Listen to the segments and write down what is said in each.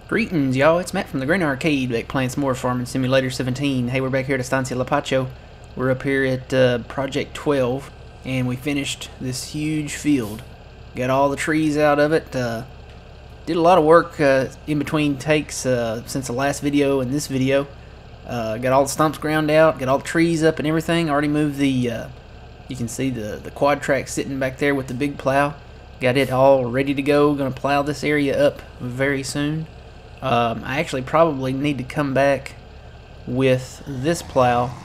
Greetings, y'all. It's Matt from the Green Arcade, back playing some more Farming Simulator 17. Hey, we're back here at Estancia Lapacho. We're up here at Project 12, and we finished this huge field. Got all the trees out of it. Did a lot of work in between takes since the last video and this video. Got all the stumps ground out, got all the trees up and everything. Already moved the, you can see the quad track sitting back there with the big plow. Got it all ready to go. Gonna plow this area up very soon. I actually probably need to come back with this plow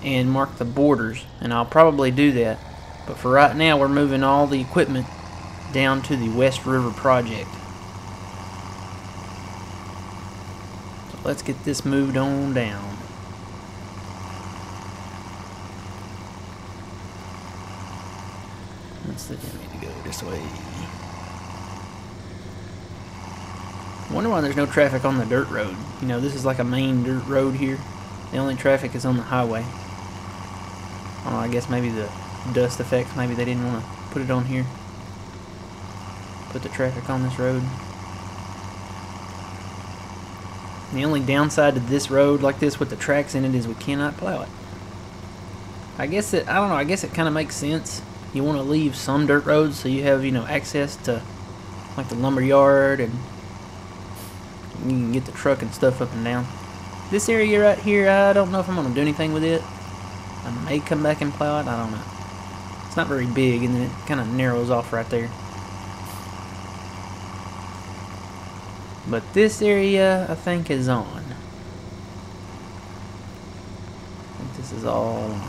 and mark the borders, and I'll probably do that. But for right now, we're moving all the equipment down to the West River project. So let's get this moved on down. Let's need to go this way. Wonder why there's no traffic on the dirt road. You know, this is like a main dirt road here. The only traffic is on the highway. Oh, I guess maybe the dust effects. Maybe they didn't want to put it on here. Put the traffic on this road. The only downside to this road like this with the tracks in it is we cannot plow it. I guess I don't know, I guess it kind of makes sense. You want to leave some dirt roads so you have, you know, access to like the lumber yard, and you can get the truck and stuff up and down. This area right here, I don't know if I'm going to do anything with it. I may come back and plow it, I don't know. It's not very big, and then it kind of narrows off right there. But this area, I think, is on. I think this is all on.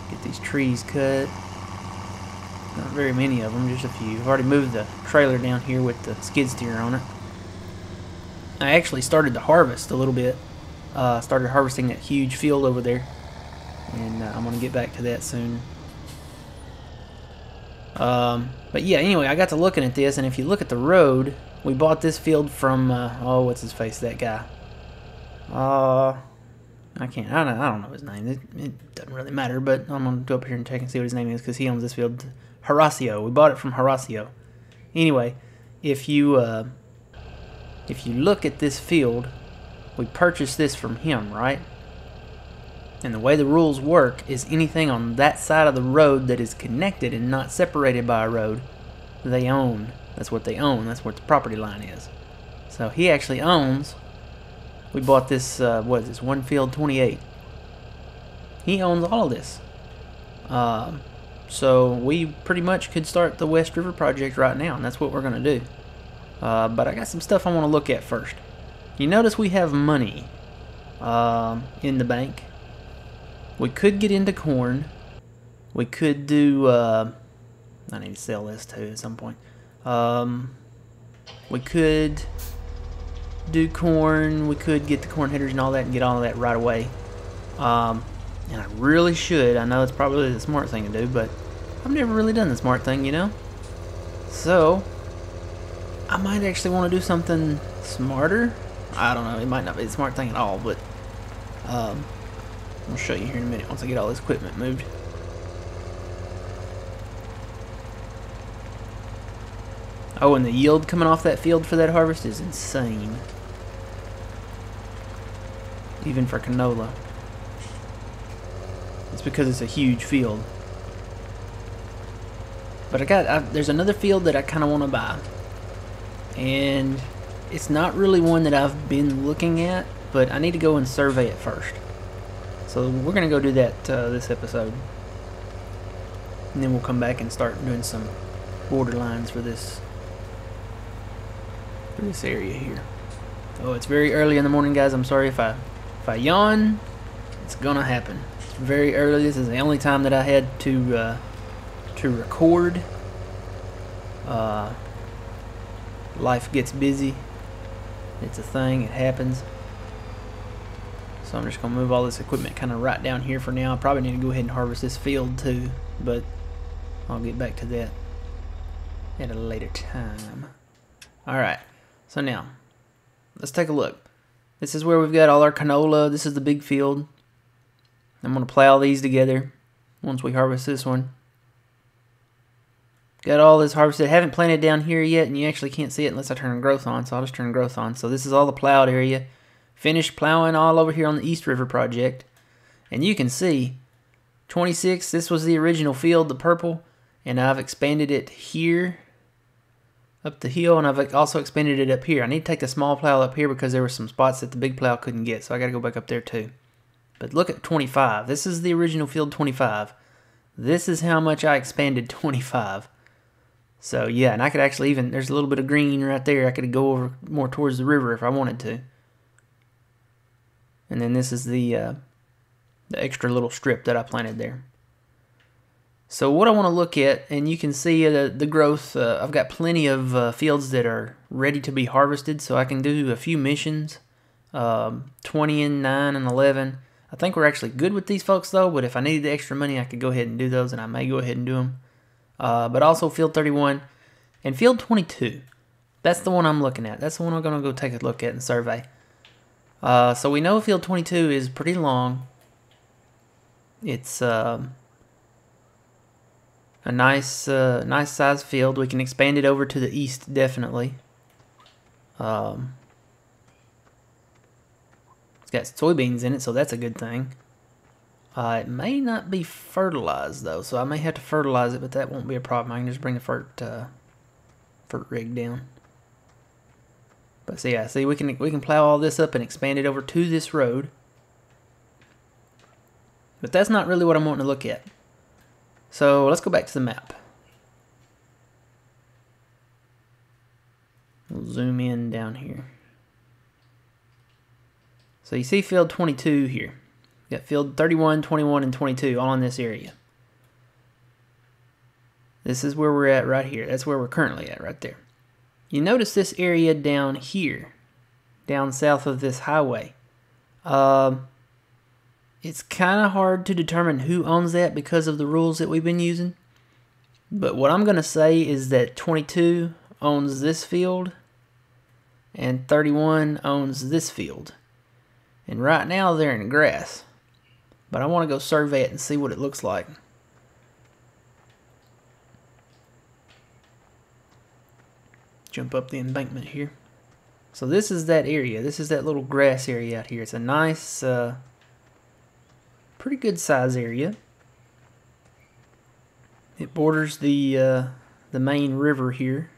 Get these trees cut. Not very many of them, just a few. I've already moved the trailer down here with the skid steer on it. I actually started to harvest a little bit. Started harvesting that huge field over there. And I'm going to get back to that soon. But yeah, anyway, I got to looking at this, and if you look at the road, we bought this field from, oh, what's his face, that guy. I don't know his name. It doesn't really matter, but I'm going to go up here and check and see what his name is, because he owns this field. Horacio. We bought it from Horacio. Anyway, if you look at this field, we purchased this from him, right? And the way the rules work is anything on that side of the road that is connected and not separated by a road, they own. That's what they own. That's what the property line is. So he actually owns. We bought this, what is this, one field 28. He owns all of this. So we pretty much could start the West River project right now, and that's what we're going to do. But I got some stuff I want to look at first. You notice we have money in the bank. We could get into corn. We could do, I need to sell this too at some point. We could do corn. We could get the corn headers and all that and get all of that right away. And I really should. I know it's probably the smart thing to do, but I've never really done the smart thing, you know? So, I might actually want to do something smarter. I don't know. It might not be the smart thing at all, but I'll show you here in a minute once I get all this equipment moved. Oh, and the yield coming off that field for that harvest is insane. Even for canola. It's because it's a huge field. But there's another field that I kind of want to buy. And it's not really one that I've been looking at, but I need to go and survey it first. So we're going to go do that this episode. And then we'll come back and start doing some border lines for this area here. Oh, it's very early in the morning, guys. I'm sorry if I yawn. It's gonna happen. It's very early. This is the only time that I had to record. Life gets busy. It's a thing. It happens. So I'm just gonna move all this equipment kind of right down here for now. I probably need to go ahead and harvest this field too, but I'll get back to that at a later time. All right. So now, let's take a look. This is where we've got all our canola. This is the big field. I'm going to plow these together once we harvest this one. Got all this harvested. Haven't planted down here yet, and you actually can't see it unless I turn growth on, so I'll just turn growth on. So this is all the plowed area. Finished plowing all over here on the East River project. And you can see 26, this was the original field, the purple, and I've expanded it here up the hill, and I've also expanded it up here. I need to take the small plow up here because there were some spots that the big plow couldn't get, so I got to go back up there too. But look at 25. This is the original field 25. This is how much I expanded 25. So yeah, and I could actually even, there's a little bit of green right there. I could go over more towards the river if I wanted to. And then this is the extra little strip that I planted there. So what I want to look at, and you can see the growth, I've got plenty of fields that are ready to be harvested, so I can do a few missions, 20 and 9 and 11. I think we're actually good with these folks though, but if I needed the extra money, I could go ahead and do those, and I may go ahead and do them. But also field 31 and field 22. That's the one I'm looking at. That's the one I'm going to go take a look at and survey. So we know field 22 is pretty long. It's a nice size field. We can expand it over to the east definitely. It's got soybeans in it, so that's a good thing. It may not be fertilized though, so I may have to fertilize it, but that won't be a problem. I can just bring the fert rig down. But so yeah, see we can plow all this up and expand it over to this road. But that's not really what I'm wanting to look at. So let's go back to the map. We'll zoom in down here. So you see field 22 here. You got field 31, 21, and 22 all in this area. This is where we're at right here. That's where we're currently at right there. You notice this area down here, down south of this highway. It's kind of hard to determine who owns that because of the rules that we've been using. But what I'm going to say is that 22 owns this field and 31 owns this field. And right now they're in grass. But I want to go survey it and see what it looks like. Jump up the embankment here. So this is that area. This is that little grass area out here. It's a nice, pretty good size area. It borders the main river here.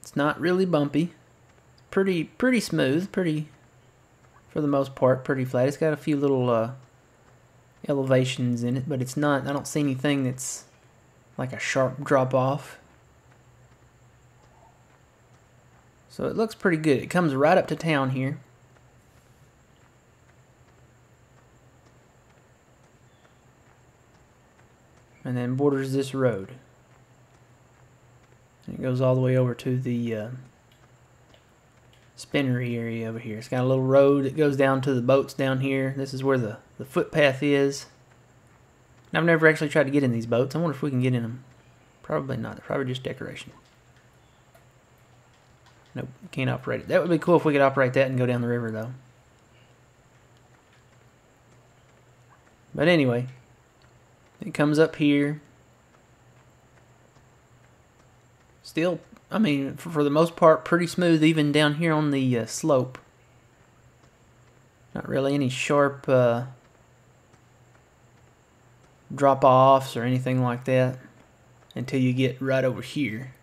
It's not really bumpy. Pretty smooth, for the most part, pretty flat. It's got a few little elevations in it, but it's not, I don't see anything that's like a sharp drop off. So it looks pretty good. It comes right up to town here. And then borders this road. And it goes all the way over to the spinnery area over here. It's got a little road that goes down to the boats down here. This is where the footpath is. I've never actually tried to get in these boats. I wonder if we can get in them. Probably not. They're probably just decoration. Nope, can't operate it. That would be cool if we could operate that and go down the river though. But anyway, it comes up here. Still, I mean, for the most part, pretty smooth even down here on the slope. Not really any sharp drop-offs or anything like that until you get right over here.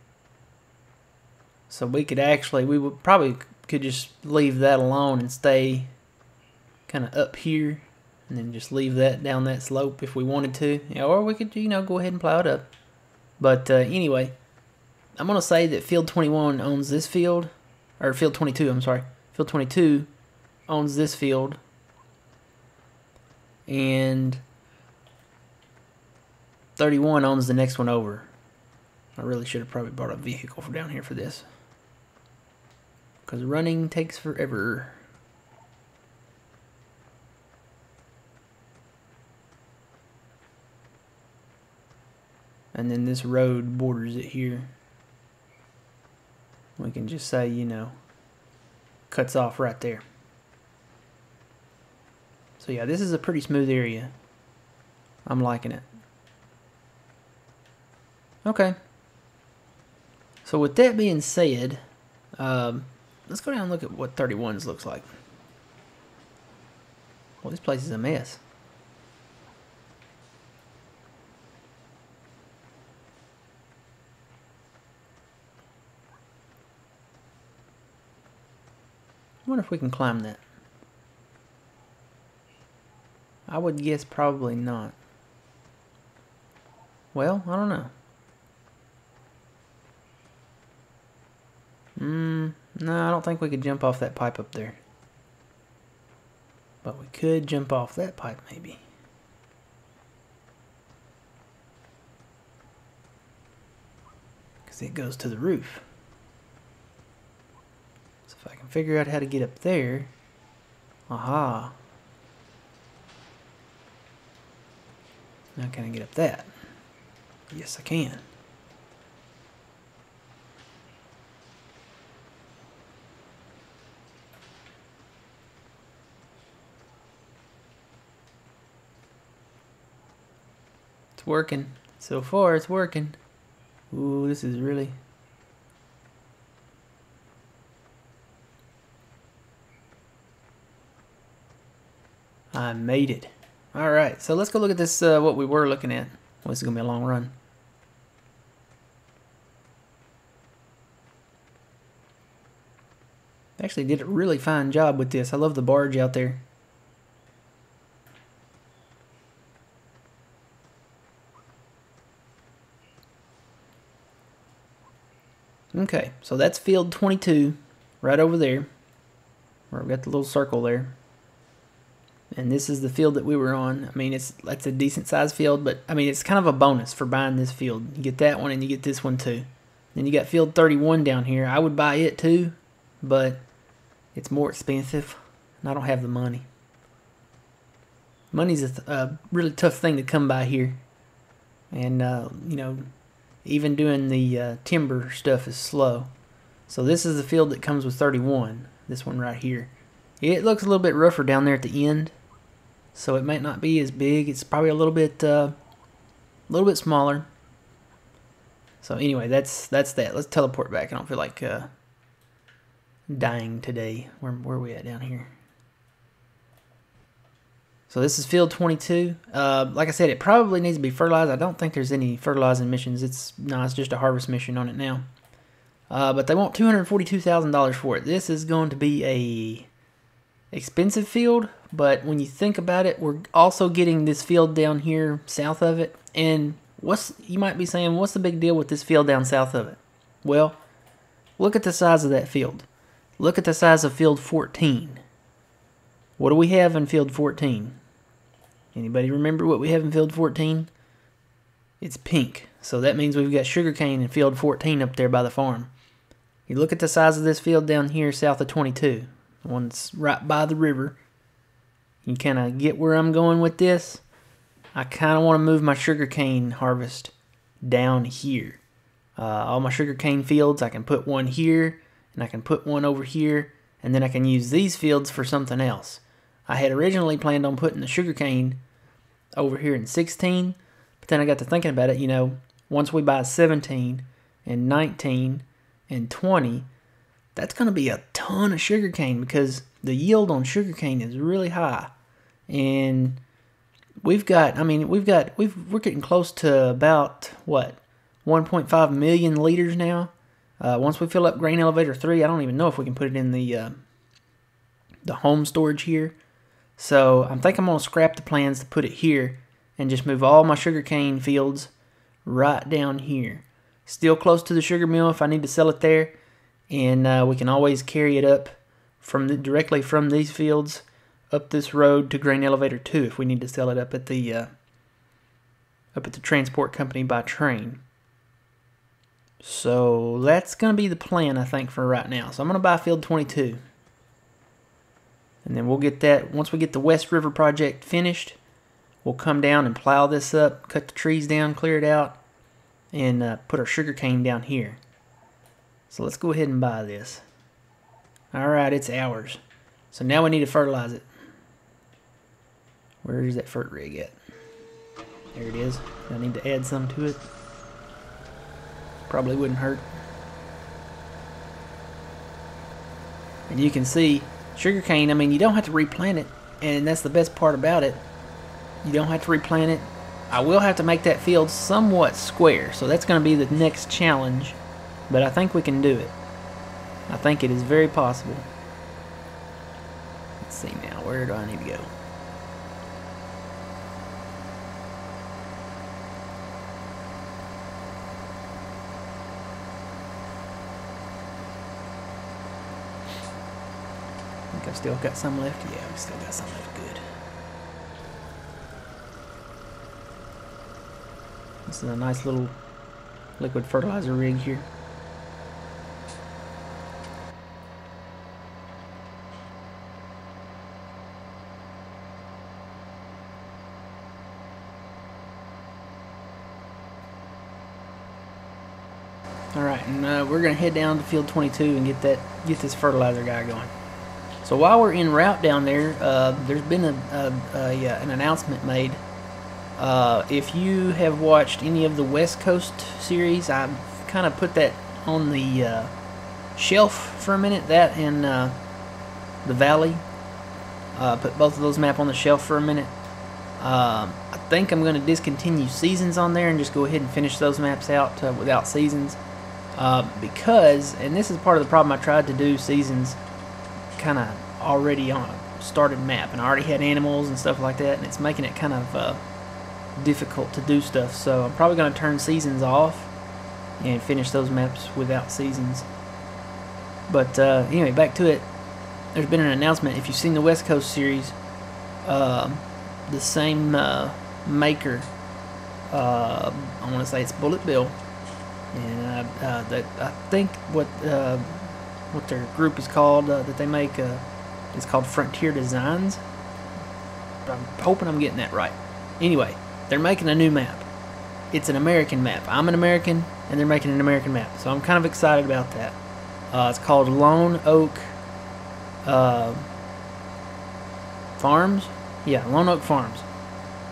So we could actually, we would probably could just leave that alone and stay kind of up here and then just leave that down that slope if we wanted to. Or we could, you know, go ahead and plow it up. But anyway, I'm going to say that field 21 owns this field, or field 22, I'm sorry. Field 22 owns this field. And 31 owns the next one over. I really should have probably brought a vehicle from down here for this, because running takes forever. And then this road borders it here. We can just say, you know, cuts off right there. So yeah, this is a pretty smooth area. I'm liking it. Okay. So with that being said, let's go down and look at what 31s looks like. Well, this place is a mess. I wonder if we can climb that. I would guess probably not. Well, I don't know. No, I don't think we could jump off that pipe up there. But we could jump off that pipe, maybe. Because it goes to the roof. So if I can figure out how to get up there... Aha. Now can I get up that? Yes, I can. It's working. So far, it's working. Ooh, this is really... I made it. Alright, so let's go look at this, what we were looking at. Well, this is going to be a long run. Actually did a really fine job with this. I love the barge out there. Okay, so that's field 22 right over there, where we've got the little circle there. And this is the field that we were on. I mean, that's a decent sized field, but I mean, it's kind of a bonus for buying this field. You get that one and you get this one too. Then you got field 31 down here. I would buy it too, but it's more expensive and I don't have the money. Money's a really tough thing to come by here. And, you know, even doing the timber stuff is slow. So this is the field that comes with 31. This one right here. It looks a little bit rougher down there at the end, so it might not be as big. It's probably a little bit smaller. So anyway, that's that. Let's teleport back. I don't feel like dying today. Where are we at down here? So this is field 22. Like I said, it probably needs to be fertilized. I don't think there's any fertilizing missions. It's just a harvest mission on it now. But they want $242,000 for it. This is going to be a expensive field, but when you think about it, we're also getting this field down here south of it. And you might be saying, what's the big deal with this field down south of it? Well, look at the size of that field. Look at the size of field 14. What do we have in field 14? Anybody remember what we have in field 14? It's pink. So that means we've got sugarcane in field 14 up there by the farm. You look at the size of this field down here south of 22. The one that's right by the river. You kind of get where I'm going with this. I kind of want to move my sugarcane harvest down here. All my sugarcane fields, I can put one here, and I can put one over here, and then I can use these fields for something else. I had originally planned on putting the sugarcane over here in 16, but then I got to thinking about it, you know, once we buy 17 and 19 and 20, that's going to be a ton of sugarcane because the yield on sugarcane is really high. And we're getting close to about, what, 1.5 million liters now. Once we fill up grain elevator 3, I don't even know if we can put it in the home storage here. So I think I'm going to scrap the plans to put it here and just move all my sugarcane fields right down here. Still close to the sugar mill if I need to sell it there. And we can always carry it up directly from these fields up this road to grain elevator 2 if we need to sell it up at the transport company by train. So that's going to be the plan, I think, for right now. So I'm going to buy field 22. And then we'll get that, once we get the West River project finished, we'll come down and plow this up, cut the trees down, clear it out, and put our sugar cane down here. So let's go ahead and buy this. Alright, it's ours. So now we need to fertilize it. Where is that fert rig at? There it is. I need to add some to it. Probably wouldn't hurt. And you can see sugarcane, I mean, you don't have to replant it, and that's the best part about it. You don't have to replant it. I will have to make that field somewhat square, so that's going to be the next challenge, but I think we can do it. I think it is very possible. Let's see now, where do I need to go? I think I've still got some left. Yeah, we still got some left. Good. This is a nice little liquid fertilizer rig here. Alright, and we're going to head down to field 22 and get this fertilizer guy going. So while we're en route down there, there's been an announcement made. If you have watched any of the West Coast series, I've kind of put that on the shelf for a minute, that and the Valley. Put both of those maps on the shelf for a minute. I think I'm going to discontinue seasons on there and just go ahead and finish those maps out without seasons. Because, and this is part of the problem, I tried to do seasons kind of already on a started map, and I already had animals and stuff like that, and it's making it kind of difficult to do stuff. So I'm probably going to turn seasons off and finish those maps without seasons. But anyway, back to it. There's been an announcement. If you've seen the West Coast series, the same maker, I want to say it's Bullet Bill, and I think what their group is called that they make is called Frontier Designs. I'm hoping I'm getting that right. Anyway, they're making a new map. It's an American map. I'm an American, and they're making an American map, so I'm kind of excited about that. It's called Lone Oak Farms. Yeah, Lone Oak Farms.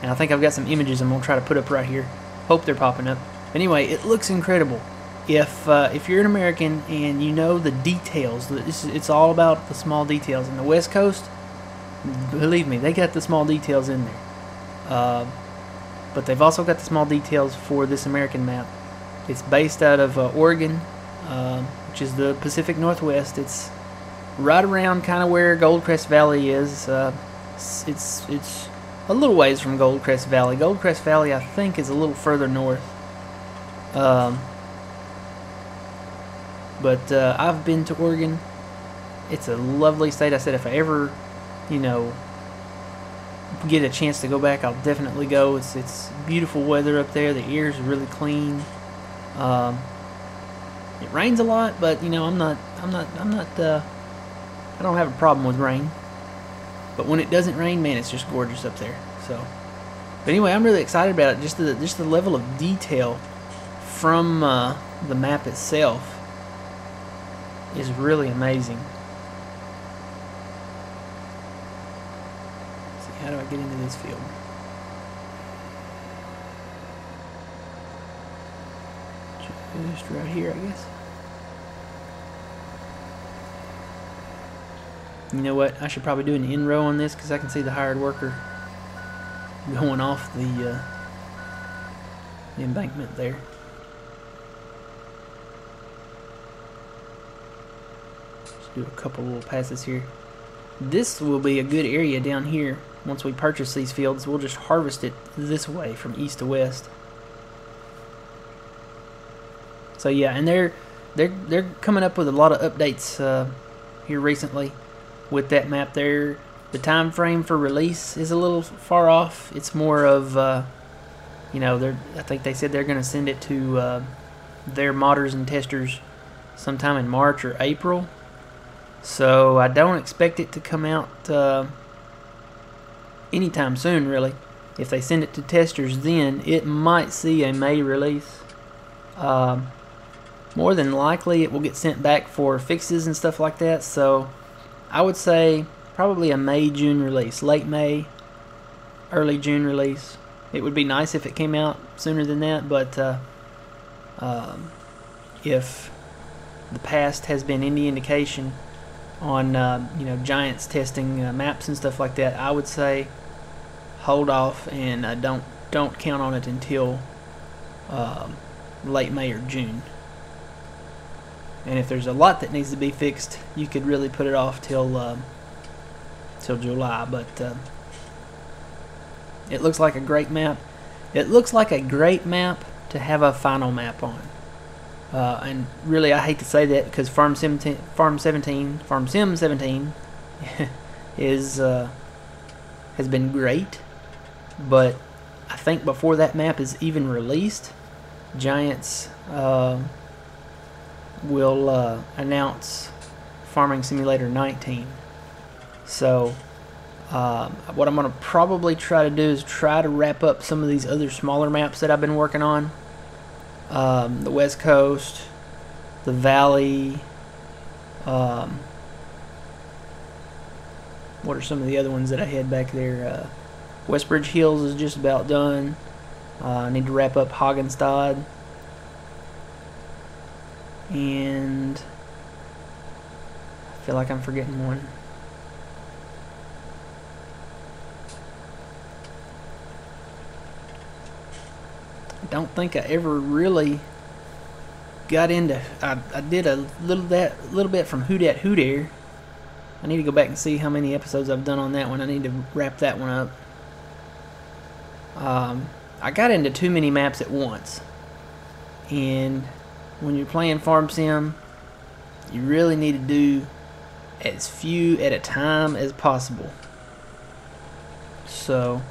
And I think I've got some images I'm going to try to put up right here. Hope they're popping up. Anyway, it looks incredible. If you're an American and you know the details, it's all about the small details. In the West Coast, believe me, they got the small details in there. But they've also got the small details for this American map. It's based out of Oregon, which is the Pacific Northwest. It's right around kind of where Goldcrest Valley is. It's a little ways from Goldcrest Valley. Goldcrest Valley, I think, is a little further north. But I've been to Oregon. It's a lovely state. I said if I ever, get a chance to go back, I'll definitely go. It's beautiful weather up there. The air is really clean. It rains a lot, but I don't have a problem with rain. But when it doesn't rain, man, it's just gorgeous up there. So, but anyway, I'm really excited about it. Just the level of detail from the map itself is really amazing. Let's see, how do I get into this field? Just right here, I guess. You know what? I should probably do an in row on this because I can see the hired worker going off the embankment there. Just do a couple little passes here. This will be a good area down here. Once we purchase these fields, we'll just harvest it this way from east to west. So yeah, and they're coming up with a lot of updates here recently. With that map there, the time frame for release is a little far off. It's more of, I think they said they're going to send it to their modders and testers sometime in March or April. So I don't expect it to come out anytime soon, really. If they send it to testers, then it might see a May release. More than likely, it will get sent back for fixes and stuff like that. So I would say probably a May-June release, late May, early June release It would be nice if it came out sooner than that, but if the past has been any indication on Giants testing maps and stuff like that, I would say hold off and don't count on it until late May or June. And if there's a lot that needs to be fixed, you could really put it off till July. But it looks like a great map. It looks like a great map to have a final map on. And really, I hate to say that because Farm Sim 17 is has been great, but I think before that map is even released, Giants will announce Farming Simulator 19. So what I'm going to probably try to do is try to wrap up some of these other smaller maps that I've been working on. The West Coast, the Valley, what are some of the other ones that I had back there? Westbridge Hills is just about done. I need to wrap up Haagenstad. And I feel like I'm forgetting one. I don't think I ever really got into. I did a little bit from Who Dat Who Dare. I need to go back and see how many episodes I've done on that one. I need to wrap that one up. I got into too many maps at once, and when you're playing Farm Sim, you really need to do as few at a time as possible. So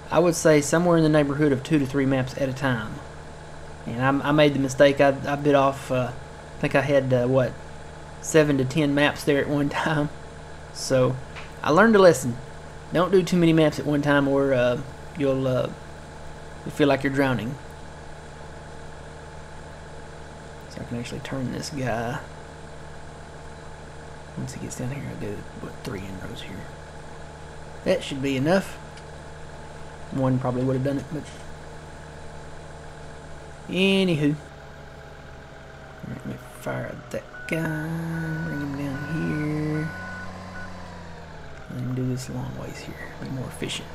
I would say somewhere in the neighborhood of 2 to 3 maps at a time. And I made the mistake. I bit off. I think I had 7 to 10 maps there at one time. So I learned a lesson. Don't do too many maps at one time, or you'll feel like you're drowning. So I can actually turn this guy. Once he gets down here, I do 3 inrows here. That should be enough. One probably would have done it, but anywho. Let me fire that guy. Bring him down here. Let him do this a long ways here. Be more efficient.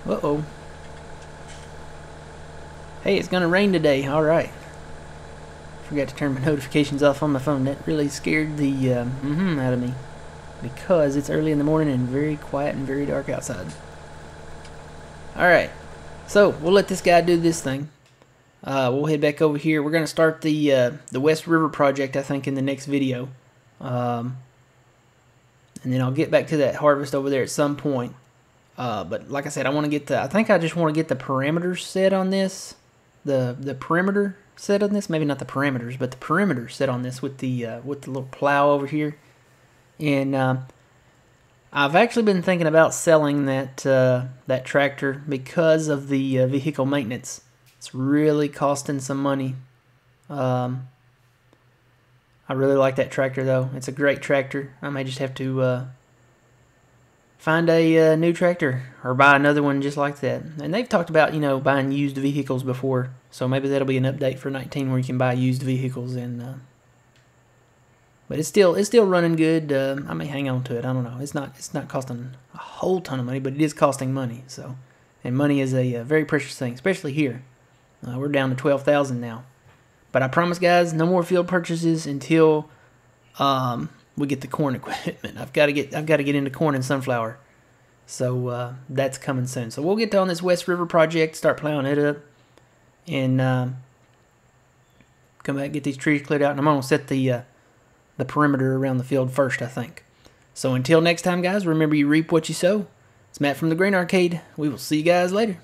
Uh-oh. Hey, it's gonna rain today. Alright. Forgot to turn my notifications off on my phone. That really scared the out of me, because it's early in the morning and very quiet and very dark outside. Alright, so we'll let this guy do this thing. We'll head back over here. We're going to start the West River project, I think, in the next video. And then I'll get back to that harvest over there at some point. But like I said, I think I just want to get the parameters set on this. The perimeter set on this. Maybe not the parameters, but the perimeter set on this with the little plow over here. And I've actually been thinking about selling that tractor because of the vehicle maintenance. It's really costing some money. I really like that tractor, though. It's a great tractor. I may just have to find a new tractor or buy another one just like that. And they've talked about, buying used vehicles before, so maybe that'll be an update for 19 where you can buy used vehicles. And but it's still running good. I may hang on to it. I don't know. It's not costing a whole ton of money, but it is costing money. So, and money is a very precious thing, especially here. We're down to 12,000 now. But I promise, guys, no more field purchases until we get the corn equipment. I've got to get into corn and sunflower. So that's coming soon. So we'll get on this West River project, start plowing it up, and come back and get these trees cleared out. And I'm gonna set the perimeter around the field first, I think. So until next time, guys, remember you reap what you sow. It's Matt from the Green Arcade. We will see you guys later.